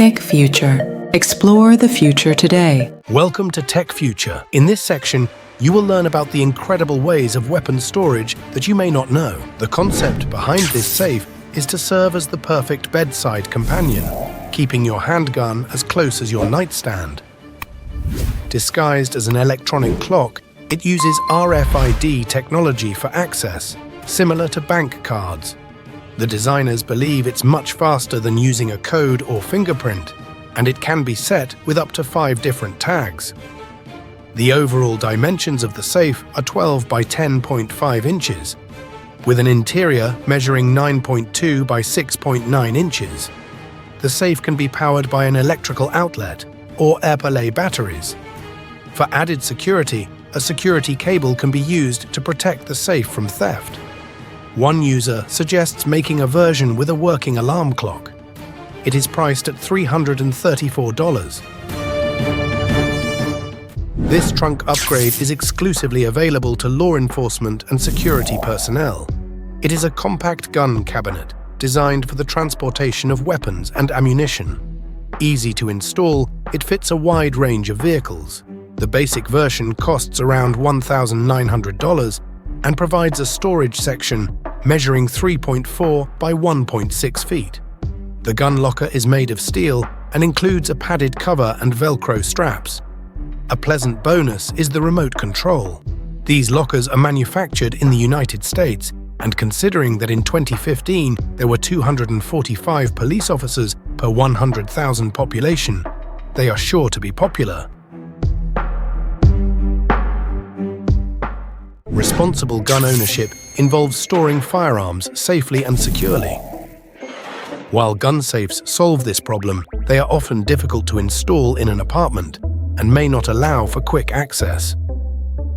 Tech Future. Explore the future today. Welcome to Tech Future. In this section, you will learn about the incredible ways of weapon storage that you may not know. The concept behind this safe is to serve as the perfect bedside companion, keeping your handgun as close as your nightstand. Disguised as an electronic clock, it uses RFID technology for access, similar to bank cards. The designers believe it's much faster than using a code or fingerprint, and it can be set with up to 5 different tags. The overall dimensions of the safe are 12 by 10.5 inches, with an interior measuring 9.2 by 6.9 inches. The safe can be powered by an electrical outlet or AAA batteries. For added security, a security cable can be used to protect the safe from theft. One user suggests making a version with a working alarm clock. It is priced at $334. This trunk upgrade is exclusively available to law enforcement and security personnel. It is a compact gun cabinet designed for the transportation of weapons and ammunition. Easy to install, it fits a wide range of vehicles. The basic version costs around $1,900 and provides a storage section measuring 3.4 by 1.6 feet. The gun locker is made of steel and includes a padded cover and Velcro straps. A pleasant bonus is the remote control. These lockers are manufactured in the United States, and considering that in 2015 there were 245 police officers per 100,000 population, they are sure to be popular. Responsible gun ownership involves storing firearms safely and securely. While gun safes solve this problem, they are often difficult to install in an apartment and may not allow for quick access.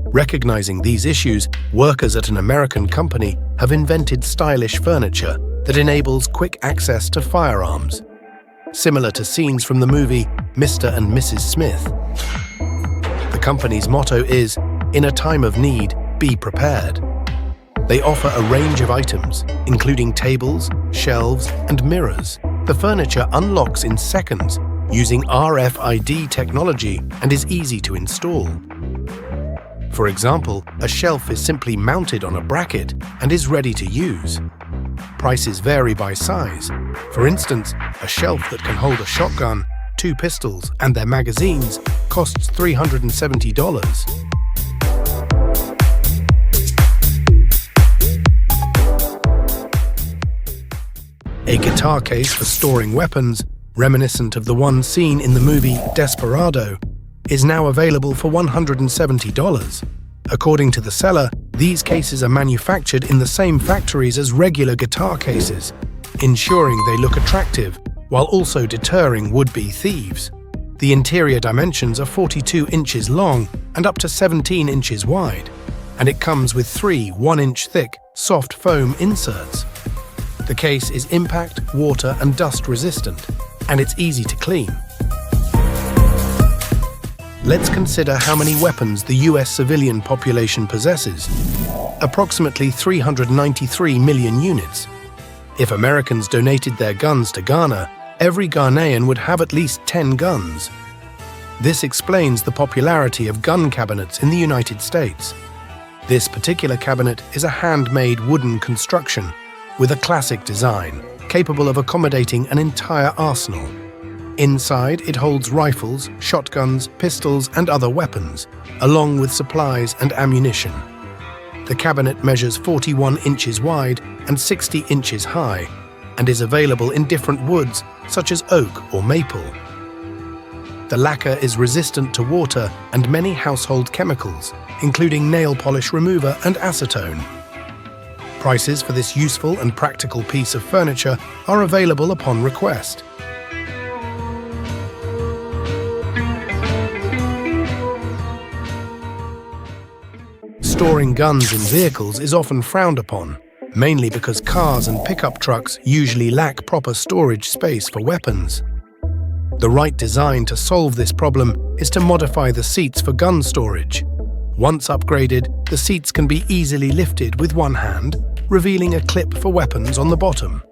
Recognizing these issues, workers at an American company have invented stylish furniture that enables quick access to firearms, similar to scenes from the movie Mr. and Mrs. Smith. The company's motto is, "In a time of need, be prepared." They offer a range of items, including tables, shelves, and mirrors. The furniture unlocks in seconds using RFID technology and is easy to install. For example, a shelf is simply mounted on a bracket and is ready to use. Prices vary by size. For instance, a shelf that can hold a shotgun, 2 pistols, and their magazines costs $370. A guitar case for storing weapons, reminiscent of the one seen in the movie Desperado, is now available for $170. According to the seller, these cases are manufactured in the same factories as regular guitar cases, ensuring they look attractive while also deterring would-be thieves. The interior dimensions are 42 inches long and up to 17 inches wide, and it comes with 3 1-inch thick soft foam inserts. The case is impact, water, and dust resistant, and it's easy to clean. Let's consider how many weapons the US civilian population possesses. Approximately 393 million units. If Americans donated their guns to Ghana, every Ghanaian would have at least 10 guns. This explains the popularity of gun cabinets in the United States. This particular cabinet is a handmade wooden construction with a classic design, capable of accommodating an entire arsenal. Inside, it holds rifles, shotguns, pistols, and other weapons, along with supplies and ammunition. The cabinet measures 41 inches wide and 60 inches high, and is available in different woods, such as oak or maple. The lacquer is resistant to water and many household chemicals, including nail polish remover and acetone. Prices for this useful and practical piece of furniture are available upon request. Storing guns in vehicles is often frowned upon, mainly because cars and pickup trucks usually lack proper storage space for weapons. The right design to solve this problem is to modify the seats for gun storage. Once upgraded, the seats can be easily lifted with one hand, revealing a clip for weapons on the bottom.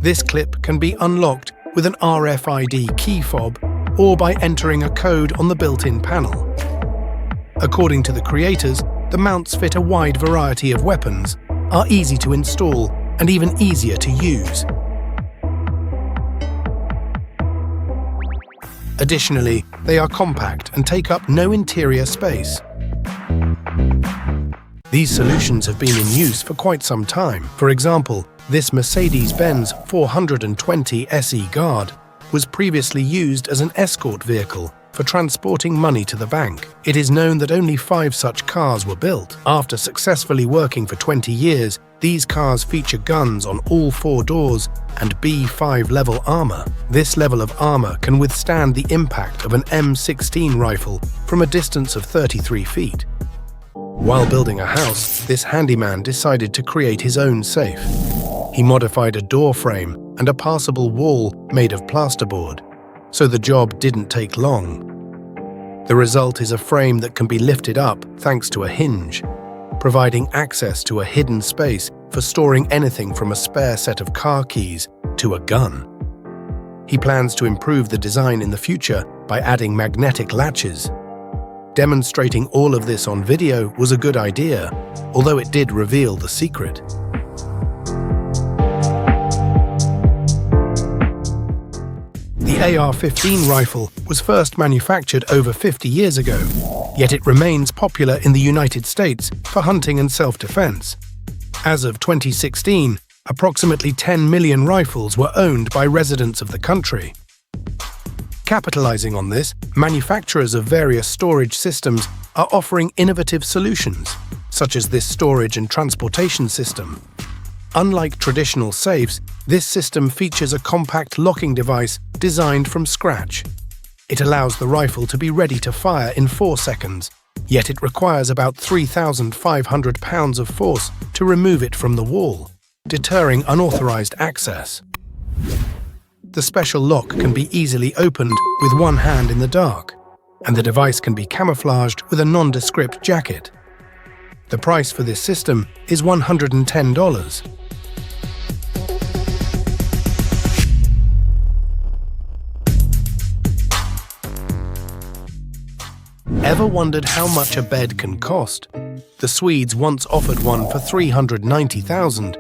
This clip can be unlocked with an RFID key fob or by entering a code on the built-in panel. According to the creators, the mounts fit a wide variety of weapons, are easy to install, and even easier to use. Additionally, they are compact and take up no interior space. These solutions have been in use for quite some time. For example, this Mercedes-Benz 420 SE Guard was previously used as an escort vehicle for transporting money to the bank. It is known that only 5 such cars were built. After successfully working for 20 years, these cars feature guns on all 4 doors and B5 level armor. This level of armor can withstand the impact of an M16 rifle from a distance of 33 feet. While building a house, this handyman decided to create his own safe. He modified a door frame and a passable wall made of plasterboard, so the job didn't take long. The result is a frame that can be lifted up thanks to a hinge, providing access to a hidden space for storing anything from a spare set of car keys to a gun. He plans to improve the design in the future by adding magnetic latches. Demonstrating all of this on video was a good idea, although it did reveal the secret. The AR-15 rifle was first manufactured over 50 years ago, yet it remains popular in the United States for hunting and self-defense. As of 2016, approximately 10 million rifles were owned by residents of the country. Capitalizing on this, manufacturers of various storage systems are offering innovative solutions, such as this storage and transportation system. Unlike traditional safes, this system features a compact locking device designed from scratch. It allows the rifle to be ready to fire in 4 seconds, yet it requires about 3,500 pounds of force to remove it from the wall, deterring unauthorized access. The special lock can be easily opened with one hand in the dark, and the device can be camouflaged with a nondescript jacket. The price for this system is $110. Ever wondered how much a bed can cost? The Swedes once offered one for $390,000,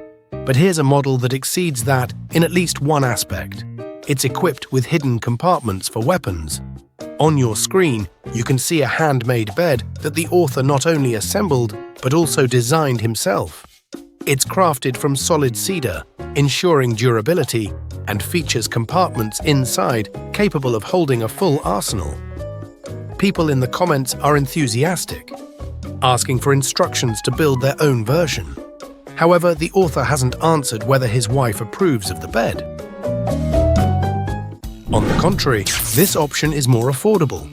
but here's a model that exceeds that in at least one aspect. It's equipped with hidden compartments for weapons. On your screen, you can see a handmade bed that the author not only assembled, but also designed himself. It's crafted from solid cedar, ensuring durability, and features compartments inside capable of holding a full arsenal. People in the comments are enthusiastic, asking for instructions to build their own version. However, the author hasn't answered whether his wife approves of the bed. On the contrary, this option is more affordable,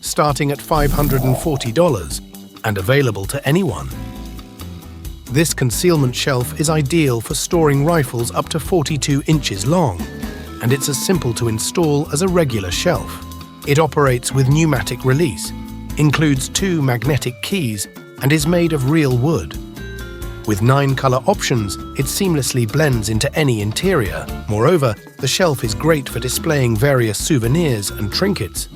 starting at $540 and available to anyone. This concealment shelf is ideal for storing rifles up to 42 inches long, and it's as simple to install as a regular shelf. It operates with pneumatic release, includes 2 magnetic keys, and is made of real wood. With 9 color options, it seamlessly blends into any interior. Moreover, the shelf is great for displaying various souvenirs and trinkets.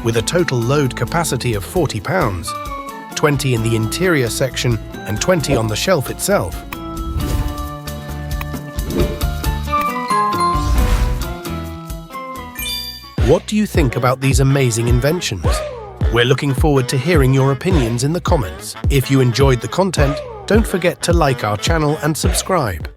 With a total load capacity of 40 pounds, 20 in the interior section and 20 on the shelf itself. What do you think about these amazing inventions? We're looking forward to hearing your opinions in the comments. If you enjoyed the content, don't forget to like our channel and subscribe.